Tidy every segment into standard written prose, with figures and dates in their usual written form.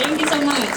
Thank you so much.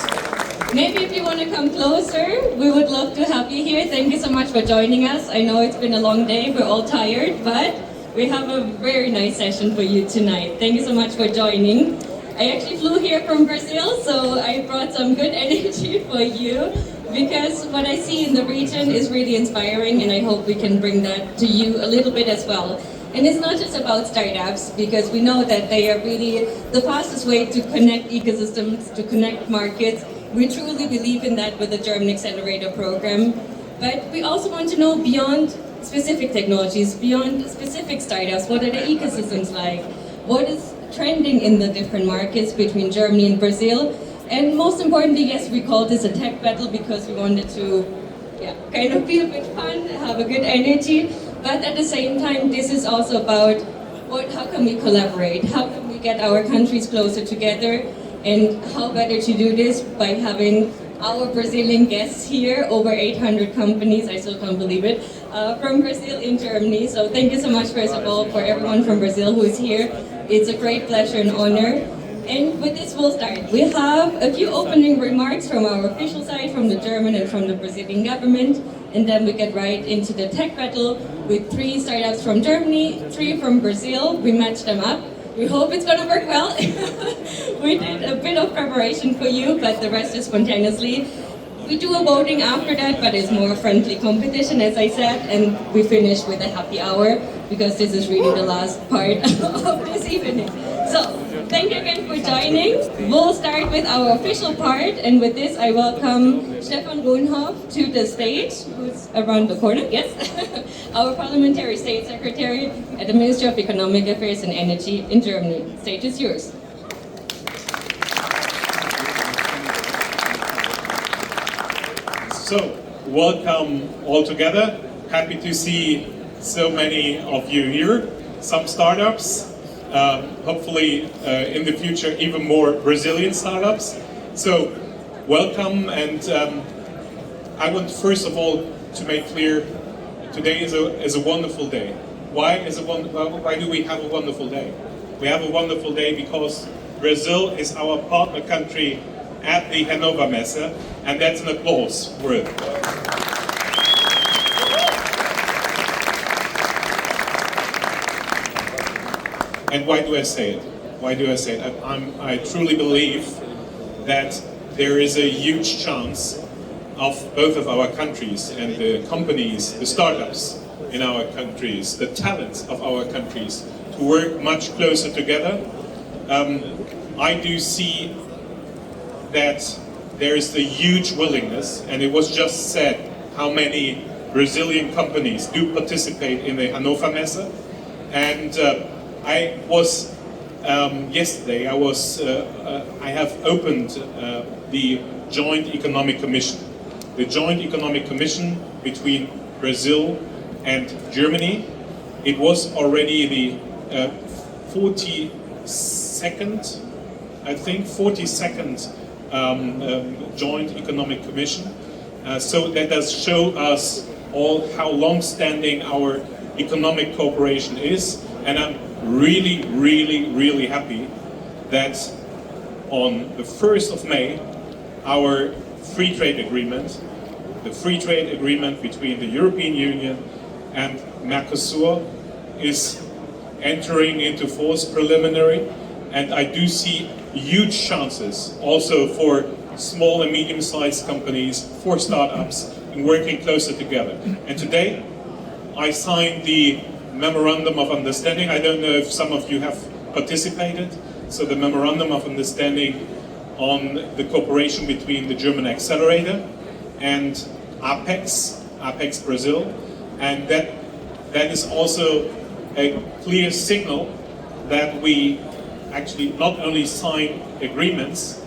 Maybe if you want to come closer, we would love to have you here. Thank you so much for joining us. I know it's been a long day, we're all tired, but we have a very nice session for you tonight. Thank you so much for joining. I actually flew here from Brazil, so I brought some good energy for you because what I see in the region is really inspiring, and I hope we can bring that to you a little bit as well. And it's not just about startups, because we know that they are really the fastest way to connect ecosystems, to connect markets. We truly believe in that with the German Accelerator program. But we also want to know beyond specific technologies, beyond specific startups, what are the ecosystems like? What is trending in the different markets between Germany and Brazil? And most importantly, yes, we call this a tech battle because we wanted to kind of be a bit fun, have a good energy. But at the same time, this is also about how can we collaborate? How can we get our countries closer together? And how better to do this by having our Brazilian guests here, over 800 companies, I still can't believe it, from Brazil in Germany. So thank you so much, first of all, for everyone from Brazil who is here. It's a great pleasure and honor. And with this, we'll start. We have a few opening remarks from our official side, from the German and from the Brazilian government. And then we get right into the tech battle with 3 startups from Germany, 3 from Brazil. We matched them up. We hope it's going to work well. We did a bit of preparation for you, but the rest is spontaneously. We do a voting after that, but it's more friendly competition, as I said, and we finish with a happy hour, because this is really the last part of this evening. So, thank you again for joining. We'll start with our official part, and with this I welcome Stefan Grunhoff to the stage, who's around the corner, yes? Our Parliamentary State Secretary at the Ministry of Economic Affairs and Energy in Germany. Stage is yours. So, welcome all together. Happy to see so many of you here. Some startups, hopefully in the future even more Brazilian startups. So, welcome, and I want first of all to make clear today is a wonderful day. Why do we have a wonderful day? We have a wonderful day because Brazil is our partner country at the Hannover Messe, and that's an applause worth. And why do I say it? Why do I say it? I truly believe that there is a huge chance of both of our countries and the companies, the startups in our countries, the talents of our countries to work much closer together. I do see that there is a huge willingness, and it was just said how many Brazilian companies do participate in the Hannover Messe. And I was yesterday. I have opened the Joint Economic Commission. The Joint Economic Commission between Brazil and Germany. It was already the 42nd, I think, 42nd Joint Economic Commission. So that does show us all how long-standing our economic cooperation is, and I'm really, really, really happy that on the 1st of May, our free trade agreement, the free trade agreement between the European Union and Mercosur, is entering into force preliminary, and I do see huge chances also for small and medium-sized companies, for startups, in working closer together. And today, I signed the Memorandum of Understanding. I don't know if some of you have participated. So the Memorandum of Understanding on the cooperation between the German Accelerator and Apex Brazil. And that is also a clear signal that we actually not only sign agreements,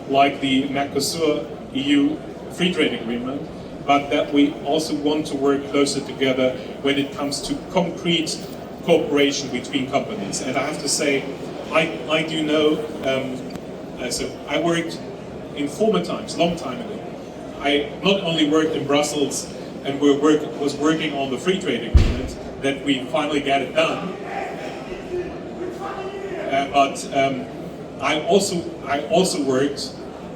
like the Mercosur EU Free Trade Agreement, but that we also want to work closer together when it comes to concrete cooperation between companies. And I have to say, I do know, so I worked in former times, long time ago. I not only worked in Brussels and was working on the free trade agreement, that we finally got it done, but I also worked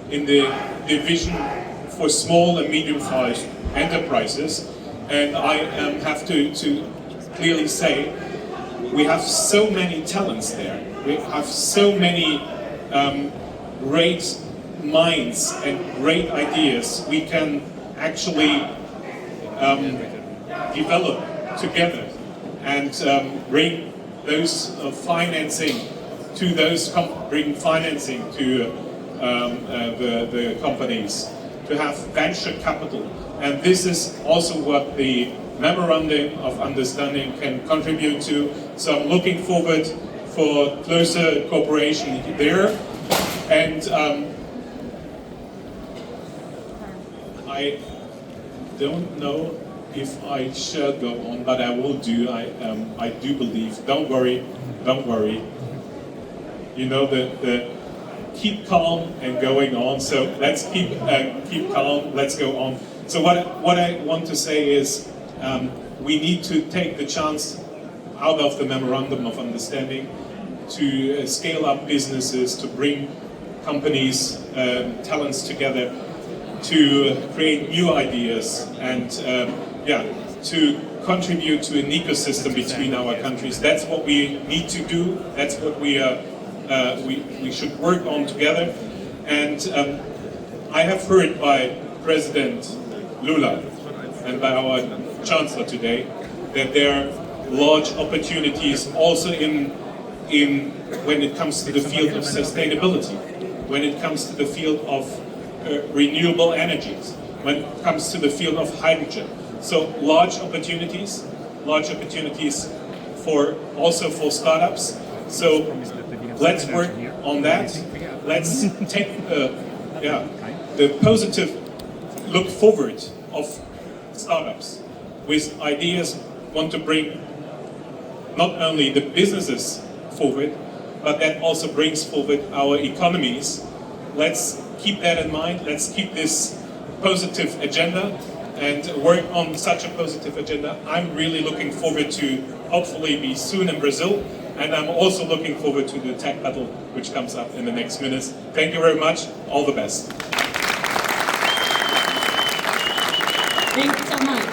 in the division for small and medium-sized enterprises, and I have to clearly say we have so many talents there. We have so many great minds and great ideas we can actually develop together and bring those financing to bring financing to the companies, to have venture capital. And this is also what the Memorandum of Understanding can contribute to. So I'm looking forward for closer cooperation there. And I don't know if I should go on, but I will do. I do believe. Don't worry. You know the keep calm and going on. So let's keep calm. Let's go on. So what I want to say is we need to take the chance out of the Memorandum of Understanding to scale up businesses, to bring companies, talents together, to create new ideas, and to contribute to an ecosystem between our countries. That's what we need to do. That's what we should work on together. And I have heard by President Lula and by our Chancellor today that there are large opportunities also in when it comes to the field of sustainability, when it comes to the field of renewable energies, when it comes to the field of hydrogen. So large opportunities for startups. So let's work on that. Let's take the positive look forward of startups with ideas want to bring not only the businesses forward, but that also brings forward our economies. Let's keep that in mind. Let's keep this positive agenda and work on such a positive agenda. I'm really looking forward to hopefully be soon in Brazil, and I'm also looking forward to the tech battle which comes up in the next minutes. Thank you very much. All the best. Thank you so much.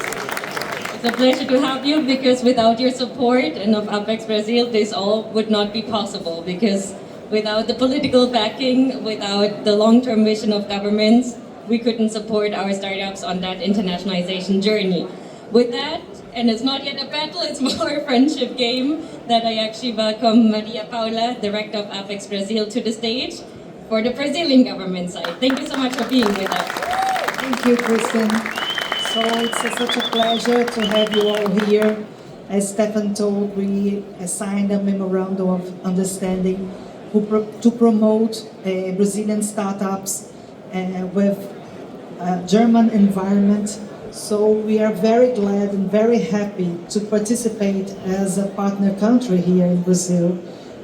It's a pleasure to have you, because without your support and of Apex Brazil, this all would not be possible, because without the political backing, without the long-term vision of governments, we couldn't support our startups on that internationalization journey. With that, and it's not yet a battle, it's more a friendship game, that I actually welcome Maria Paula, Director of Apex Brazil, to the stage for the Brazilian government side. Thank you so much for being with us. Thank you, Kristen. So it's such a pleasure to have you all here. As Stefan told, we signed a memorandum of understanding to promote Brazilian startups with a German environment. So we are very glad and very happy to participate as a partner country here in Brazil.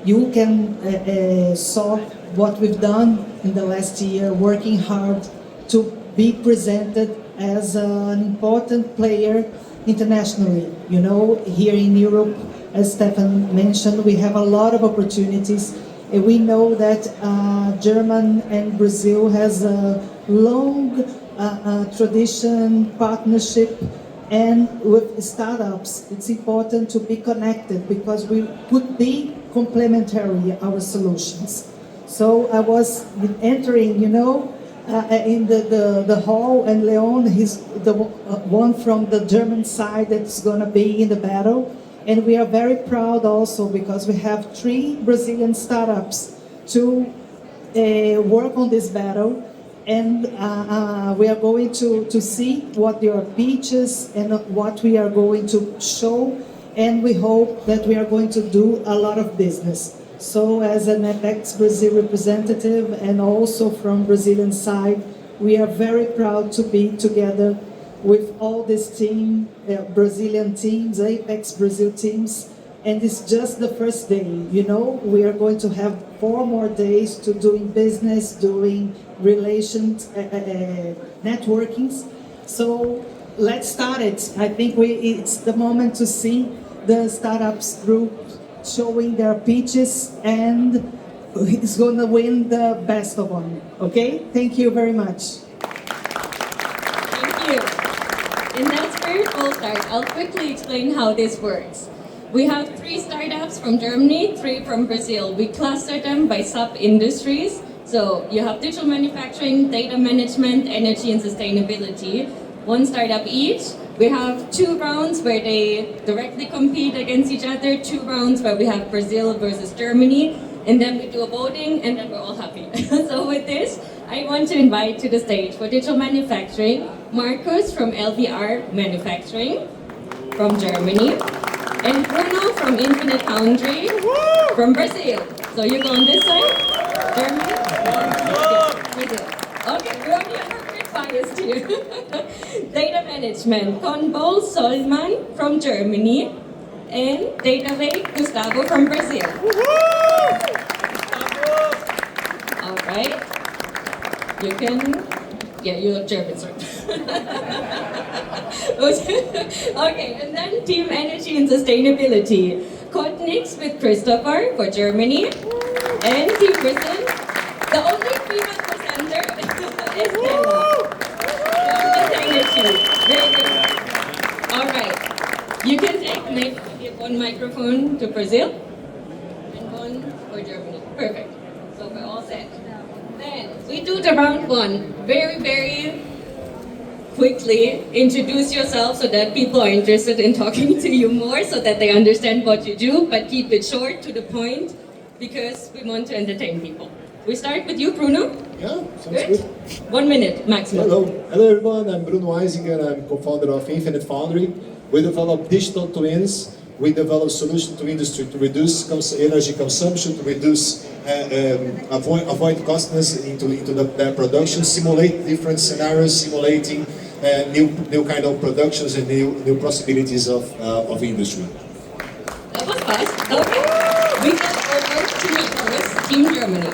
You can saw what we've done in the last year, working hard to be presented as an important player internationally. You know, here in Europe, as Stefan mentioned, we have a lot of opportunities. We know that Germany and Brazil has a long tradition, partnership, and with startups, it's important to be connected because we could be complementary, our solutions. So I was entering, you know, in the hall, and Leon, he's the one from the German side that's going to be in the battle. And we are very proud also because we have 3 Brazilian startups to work on this battle. And we are going to see what their pitches and what we are going to show. And we hope that we are going to do a lot of business. So as an Apex Brazil representative and also from Brazilian side, we are very proud to be together with all this team, Brazilian teams, Apex Brazil teams. And it's just the first day, you know, we are going to have 4 more days to doing business, doing relations, networkings. So let's start it. I think it's the moment to see the startups group showing their pitches and is gonna win the best of them. Okay? Thank you very much. Thank you. In that spirit, we'll start. I'll quickly explain how this works. We have 3 startups from Germany, 3 from Brazil. We cluster them by sub-industries. So you have digital manufacturing, data management, energy and sustainability. 1 startup each. We have 2 rounds where they directly compete against each other, 2 rounds where we have Brazil versus Germany, and then we do a voting, and then we're all happy. So with this, I want to invite to the stage for digital manufacturing, Marcus from LVR Manufacturing from Germany, and Bruno from Infinite Foundry from Brazil. So you go on this side, Germany, Brazil. Okay, we only have a bit biased here. Data management, Conbol Solman from Germany, and Dataway Gustavo from Brazil. All right. You can, yeah, you're German, sorry. Okay, and then Team Energy and Sustainability. Cotnix with Christopher for Germany. And Team Brazil, the only female presenter is Bella. Energy. Very good. All right. You can give 1 microphone to Brazil and 1 for Germany. Perfect. So we're all set. Then we do the round 1. Very, very quickly introduce yourself so that people are interested in talking to you more so that they understand what you do, but keep it short to the point because we want to entertain people. We start with you, Bruno. Yeah, sounds good. 1 minute maximum. Hello everyone, I'm Bruno Eisinger, I'm co-founder of Infinite Foundry. We develop digital twins, we develop solutions to industry to reduce energy consumption, to reduce, avoid costness into their production, simulate different scenarios, simulating new kind of productions and new possibilities of industry. That was fast. Okay. We get over to Marcus, Team Germany.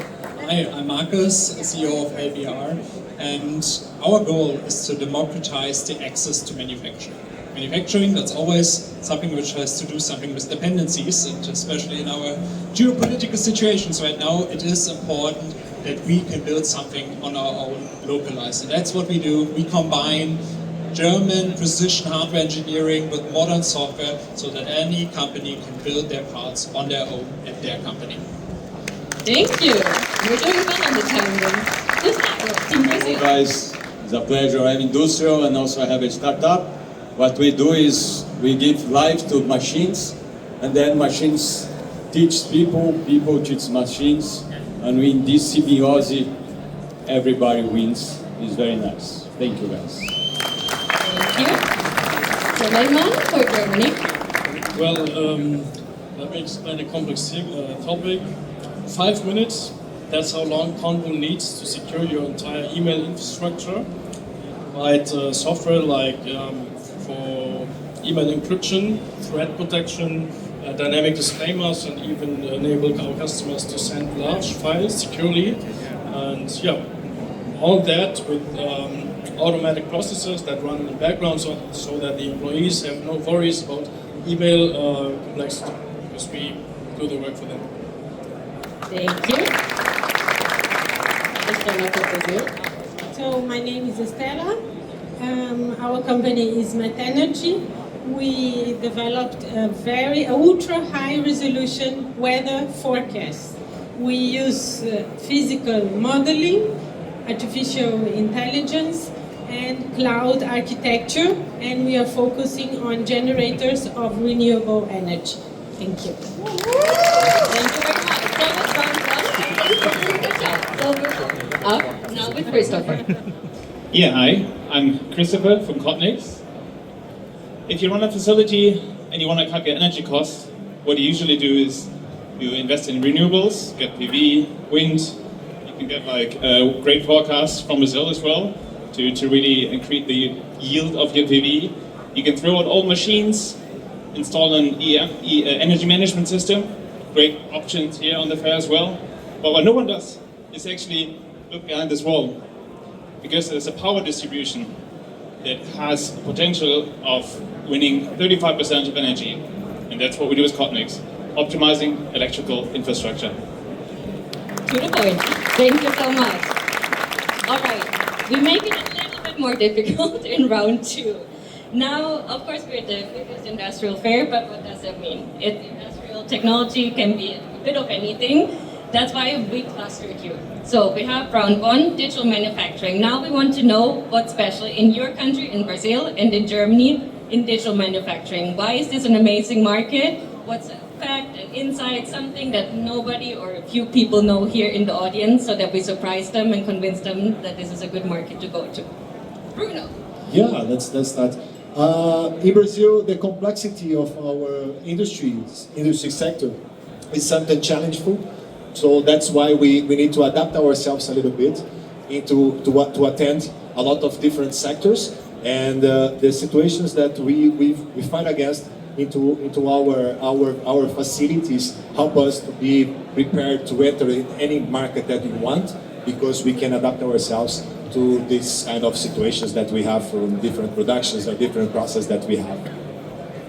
Hi, I'm Marcus, CEO of LBR, and our goal is to democratize the access to manufacturing. Manufacturing, that's always something which has to do something with dependencies, and especially in our geopolitical situations right now, it is important that we can build something on our own, localized. And that's what we do. We combine German precision hardware engineering with modern software so that any company can build their parts on their own at their company. Thank you. You're doing well on the tandem. Gustavo, Team Brazil. Hello guys, it's a pleasure. I'm industrial and also I have a startup. What we do is we give life to machines and then machines teach people, people teach machines, and in this symbiosis everybody wins. It's very nice. Thank you guys. Thank you. Suleiman for Germany. Well, let me explain a complex topic. 5 minutes, that's how long Convo needs to secure your entire email infrastructure. Provide software like for email encryption, threat protection, dynamic disclaimers, and even enable our customers to send large files securely. And yeah, all that with automatic processes that run in the background so that the employees have no worries about email complexity because we do the work for them. Thank you. Estela for Brazil. So my name is Estela. Our company is Energy. We developed a very ultra high resolution weather forecast. We use physical modeling, artificial intelligence, and cloud architecture, and we are focusing on generators of renewable energy. Thank you. Thank you very much. That was round 1. Good job. Up now with Christopher. Yeah, hi. I'm Christopher from Cotnix. If you run a facility and you want to cut your energy costs, what you usually do is you invest in renewables, get PV, wind. You can get like a great forecast from Brazil as well to really increase the yield of your PV. You can throw out old machines, install an energy management system. Great options here on the fair as well. But what no one does is actually look behind this wall, because there's a power distribution that has the potential of winning 35% of energy. And that's what we do with Cotnix, optimizing electrical infrastructure. To the point. Thank you so much. All right, we make it a little bit more difficult in round 2. Now, of course, we're the biggest industrial fair, but what does that mean? Industrial technology can be a bit of anything. That's why we clustered you. So we have round 1, digital manufacturing. Now we want to know what's special in your country, in Brazil, and in Germany, in digital manufacturing. Why is this an amazing market? What's a fact, an insight, something that nobody or a few people know here in the audience, so that we surprise them and convince them that this is a good market to go to? Bruno. Yeah, let's start. In Brazil, the complexity of our industry sector is something challenging. So that's why we need to adapt ourselves a little bit to attend a lot of different sectors, and the situations that we fight against into our facilities help us to be prepared to enter in any market that we want, because we can adapt ourselves to this kind of situations that we have from different productions or different process that we have.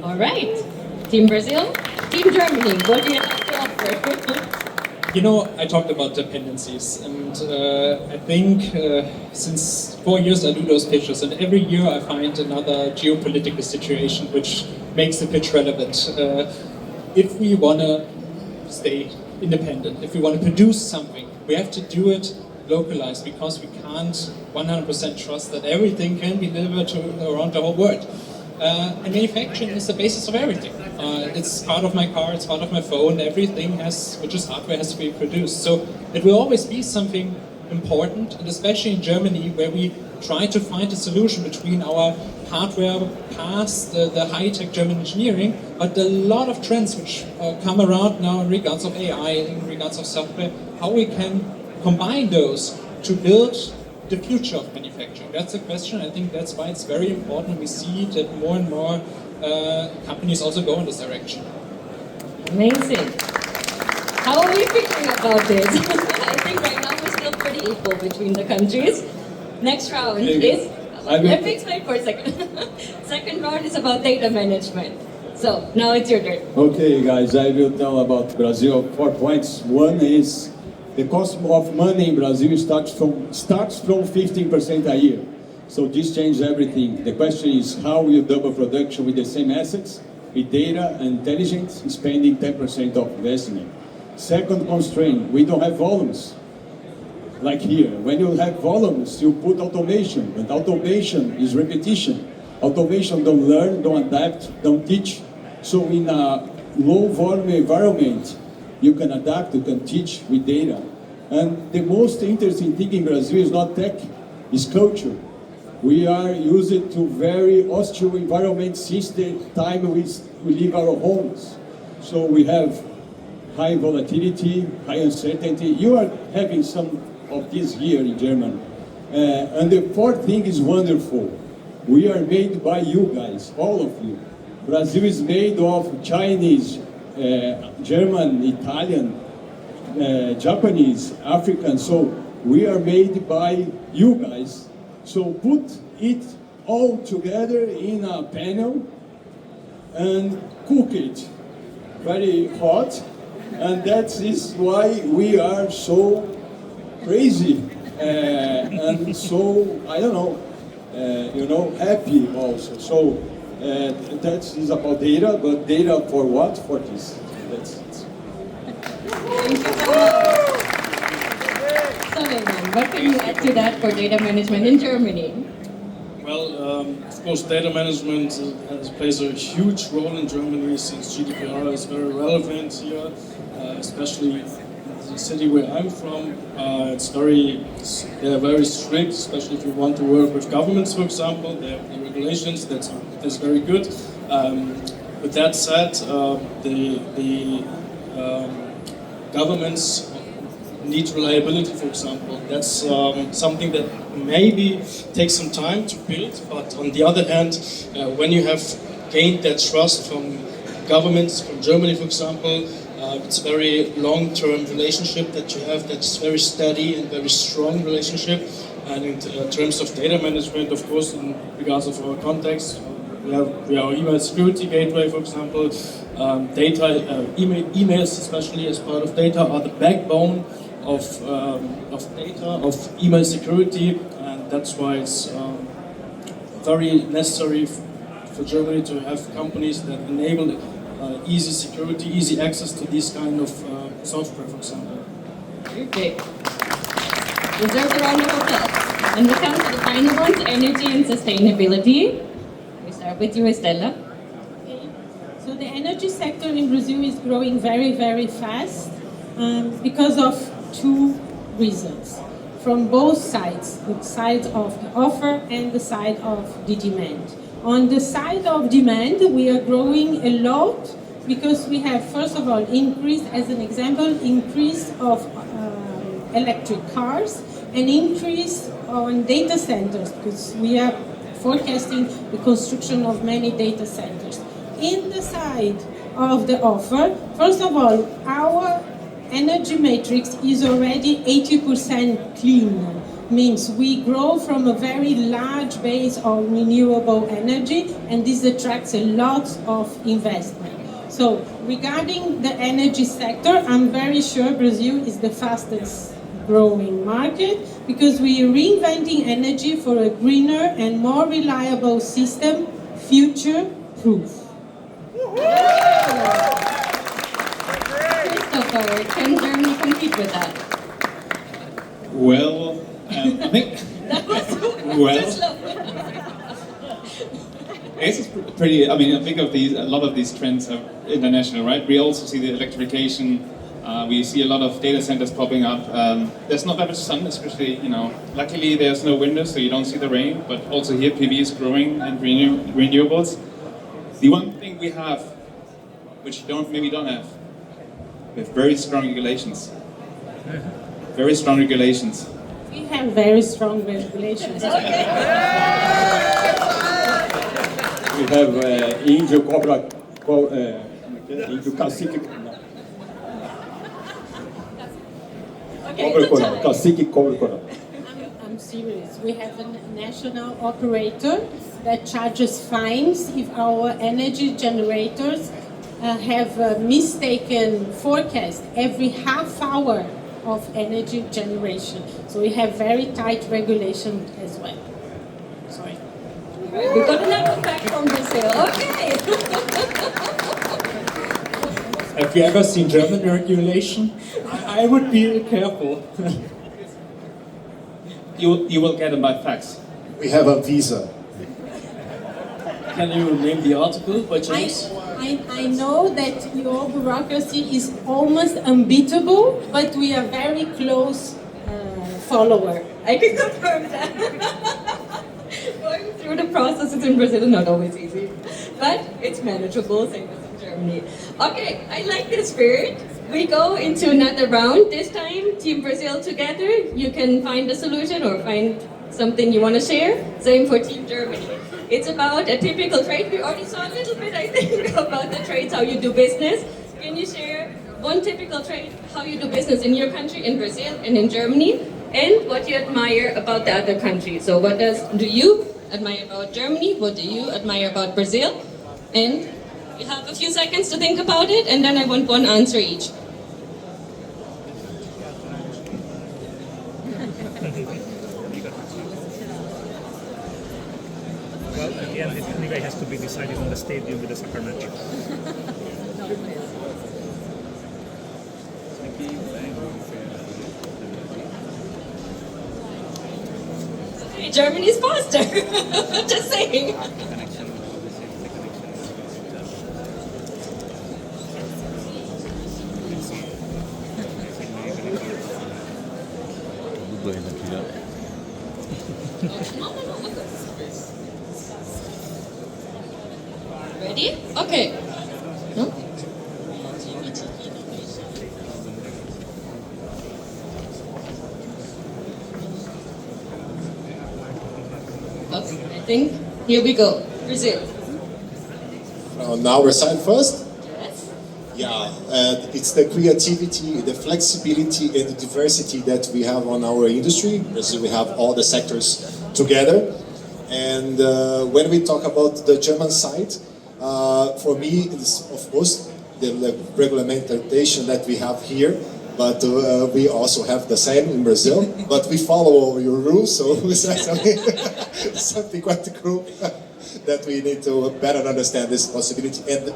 All right. Team Brazil, Team Germany, what do you have to offer? You know, I talked about dependencies, and I think since 4 years I do those pitches, and every year I find another geopolitical situation which makes the pitch relevant. If we want to stay independent, if we want to produce something, we have to do it localized, because we can't 100% trust that everything can be delivered around the whole world. And manufacturing is the basis of everything. It's part of my car, it's part of my phone, everything which is hardware has to be produced. So it will always be something important, and especially in Germany, where we try to find a solution between our hardware past the high-tech German engineering, but a lot of trends which come around now in regards of AI, in regards of software, how we can combine those to build the future of manufacturing. That's the question. I think that's why it's very important. We see that more and more companies also go in this direction. Amazing. How are we feeling about this? I think right now we're still pretty equal between the countries. Next round is... Let me explain for a second. Second round is about data management. So, now it's your turn. Okay, guys, I will tell about Brazil 4 points. One is the cost of money in Brazil starts from 15% a year. So this changes everything. The question is how you double production with the same assets, with data and intelligence, spending 10% of investment. Second constraint, we don't have volumes. Like here, when you have volumes, you put automation, but automation is repetition. Automation don't learn, don't adapt, don't teach. So in a low volume environment, you can adapt, you can teach with data. And the most interesting thing in Brazil is not tech, it's culture. We are used to very hostile environment since the time we leave our homes. So we have high volatility, high uncertainty. You are having some of this here in Germany. And the fourth thing is wonderful. We are made by you guys, all of you. Brazil is made of Chinese, German, Italian, Japanese, African. So we are made by you guys. So put it all together in a panel and cook it very hot. And that is why we are so crazy and so, I don't know, happy also. So that is about data, but data for what? For this. That's it. Thank you so much. Solomon, what can you add to that for data management in Germany? Well, of course, data management plays a huge role in Germany, since GDPR is very relevant here, especially in the city where I'm from. They're very strict, especially if you want to work with governments, for example. They have the regulations, that's very good. With that said, the governments need reliability, for example. That's something that maybe takes some time to build, but on the other hand, when you have gained that trust from governments, from Germany, for example, it's a very long-term relationship that you have, that's very steady and very strong relationship. And in terms of data management, of course, in regards of our context, we have our email security gateway, for example. Emails, especially as part of data, are the backbone of data, of email security, and that's why it's very necessary for Germany to have companies that enable easy security, easy access to this kind of software, for example. Perfect. Deserves a round of applause. And we come to the final ones, energy and sustainability. We start with you, Estela. Okay. So the energy sector in Brazil is growing very, very fast because of two reasons. From both sides, the side of the offer and the side of the demand. On the side of demand, we are growing a lot because we have, first of all, increase, as an example, increase of electric cars, an increase on data centers, because we are forecasting the construction of many data centers. In the side of the offer, first of all, our energy matrix is already 80% clean. Means we grow from a very large base of renewable energy, and this attracts a lot of investment. So regarding the energy sector, I'm very sure Brazil is the fastest growing market because we are reinventing energy for a greener and more reliable system, future-proof. Christopher, can Germany compete with that? Well, I think. That was Well, slow. I guess it's pretty. I mean, I think of these. A lot of these trends are international, right? We also see the electrification. We see a lot of data centers popping up. There's not that much sun, especially, luckily there's no windows, so you don't see the rain, but also here PV is growing and renewables. The one thing we have, which you maybe don't have, we have very strong regulations. Very strong regulations. We have very strong regulations. We have índio cobra, índio cacique. Cobra coral, cacique cobra coral. I'm serious. We have a national operator that charges fines if our energy generators have a mistaken forecast every half hour of energy generation. So we have very tight regulation as well. Sorry. We got another fact from Brazil. Okay. Have you ever seen German regulation? I would be careful. You will get them by fax. We have a visa. Can you name the article by chance? I know that your bureaucracy is almost unbeatable, but we are very close follower. I can confirm that. Going through the processes in Brazil is not always easy, but it's manageable, same as in Germany. Okay, I like the spirit. We go into another round. This time, Team Brazil together. You can find a solution or find something you want to share. Same for Team Germany. It's about a typical trade. We already saw a little bit, I think, about the trades, how you do business. Can you share one typical trade, how you do business in your country, in Brazil and in Germany, and what you admire about the other countries? So what do you admire about Germany? What do you admire about Brazil? And you have a few seconds to think about it, and then I want one answer each. Well, at the end, it anyway has to be decided on the stadium with the soccer match. Okay, Germany's faster. Just saying. Ready? Okay. No? Okay, I think here we go. Brazil. On our side first? Yes. Yeah, it's the creativity, the flexibility, and the diversity that we have on our industry. Brazil, we have all the sectors together. And when we talk about the German side, for me, it's of course the regulation that we have here but we also have the same in Brazil. But we follow all your rules, so it's something quite cool that we need to better understand this possibility. And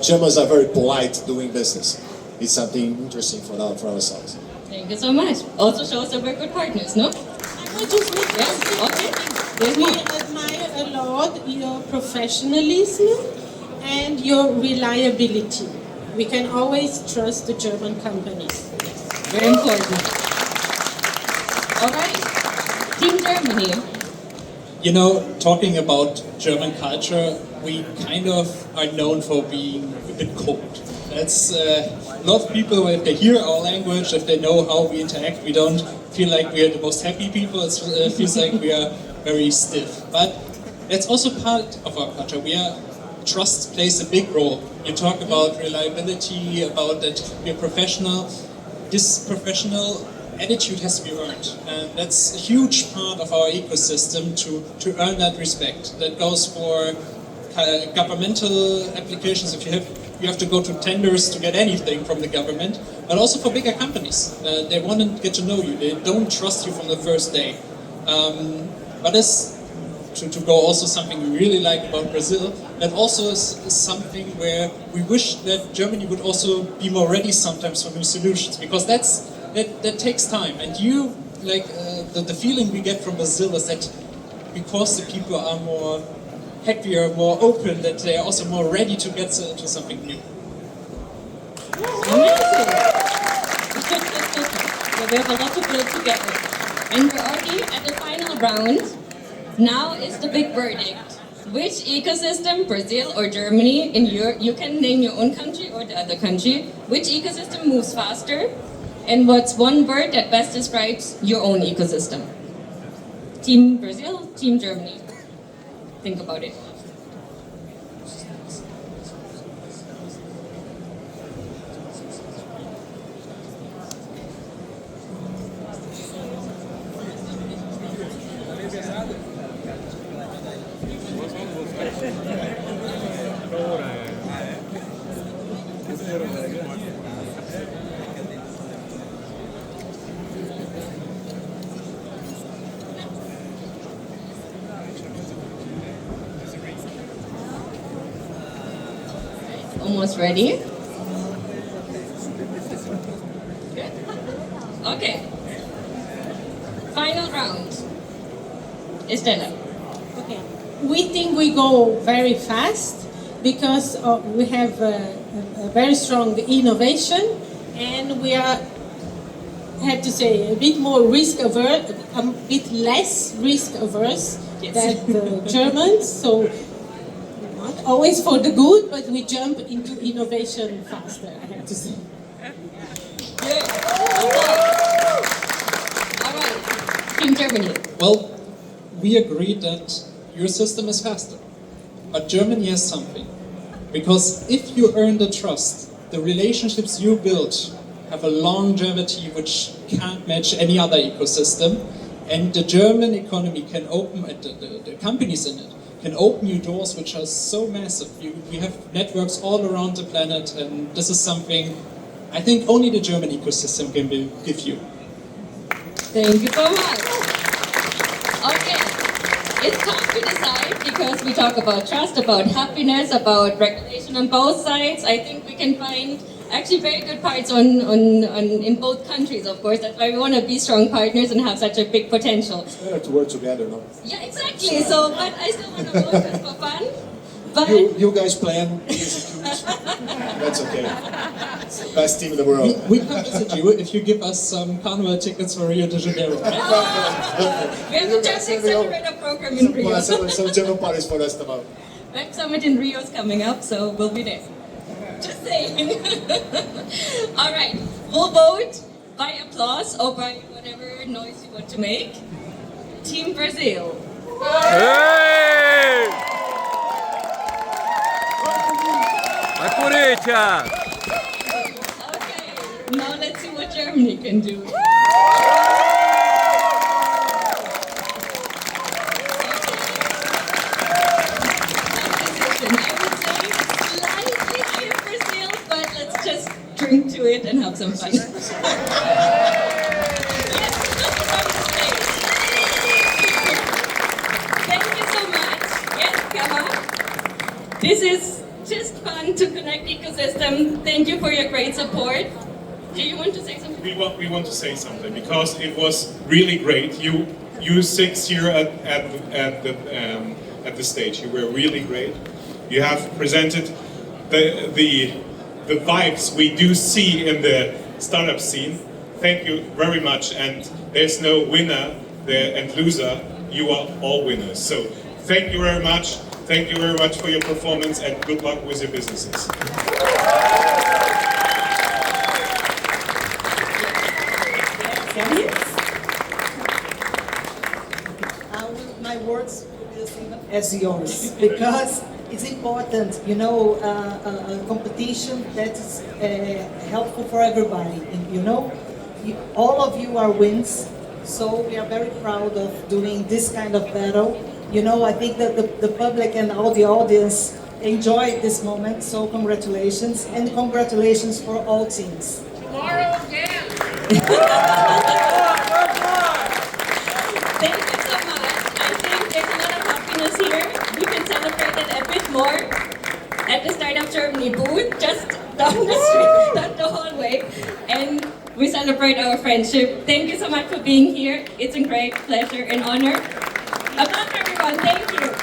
Germans are very polite doing business. It's something interesting for ourselves. Thank you so much. Also shows that we're good partners, no? I want to say Yes, okay. There's we more. admire a lot your professionalism and your reliability. We can always trust the German companies. Very important. All right. Team Germany. You know, talking about German culture, we kind of are known for being a bit cold. That's a lot of people, if they hear our language, if they know how we interact, we don't feel like we are the most happy people. It feels like we are very stiff. But that's also part of our culture. Trust plays a big role. You talk about reliability, about that we're professional. This professional attitude has to be earned, and that's a huge part of our ecosystem to earn that respect. That goes for governmental applications. If you have to go to tenders to get anything from the government, but also for bigger companies. They want to get to know you. They don't trust you from the first day. But that's to go also something we really like about Brazil. That also is something where we wish that Germany would also be more ready sometimes for new solutions, because that takes time. And the feeling we get from Brazil is that because the people are more happier, more open, that they are also more ready to get to something new. Amazing. So we have a lot to build together. And we're already at the final round. Now is the big verdict. Which ecosystem, Brazil or Germany, you can name your own country or the other country, which ecosystem moves faster? And what's one word that best describes your own ecosystem? Team Brazil, Team Germany. Think about it. Almost ready? Good. Okay. Final round. Estela. Okay. We think we go very fast because we have a very strong innovation, and we are, I have to say, a bit more risk averse, a bit less risk averse than the Germans. So not always for the good, but we jump into innovation faster, I have to say. Good. All right. Team Germany. Well, we agreed that your system is faster, but Germany has something. Because if you earn the trust, the relationships you build have a longevity which can't match any other ecosystem, and the German economy can open, the companies in it, can open you doors which are so massive. We have networks all around the planet, and this is something I think only the German ecosystem can give you. Thank you so much. Okay, it's time to decide, because we talk about trust, about happiness, about regulation on both sides. I think we can find actually very good parts in both countries, of course. That's why we want to be strong partners and have such a big potential. It's better to work together, no? Yeah, exactly. So, but I still want to vote just for fun. But You guys plan, we execute. That's okay. Best team in the world. We can visit you if you give us some carnival tickets for Rio de Janeiro. we have the Just Accelerator program in Rio. Some German parties for us tomorrow. Web Summit in Rio is coming up, so we'll be there. Just saying. All right, we'll vote by applause or by whatever noise you want to make. Team Brazil. Hey! Vai Corinthians! Okay, now let's see what Germany can do. Drink to it and have some fun. This is just fun to connect ecosystem. Thank you for your great support. Do you want to say something? We want to say something because it was really great. You six here at the stage, you were really great. You have presented the vibes we do see in the startup scene. Thank you very much. And there's no winner there and loser. You are all winners. So thank you very much. Thank you very much for your performance and good luck with your businesses. My words will be the same as yours because it's important, you know, a competition that is helpful for everybody. And, you know, all of you are wins, so we are very proud of doing this kind of battle. You know, I think that the public and all the audience enjoyed this moment, so congratulations, and congratulations for all teams. Tomorrow again! Thank you so much. I think there's a lot of happiness here. You can celebrate it a bit more at the Startup Germany booth, just down the street, down the hallway, and we celebrate our friendship. Thank you so much for being here. It's a great pleasure and honor. Applause for everyone. Thank you.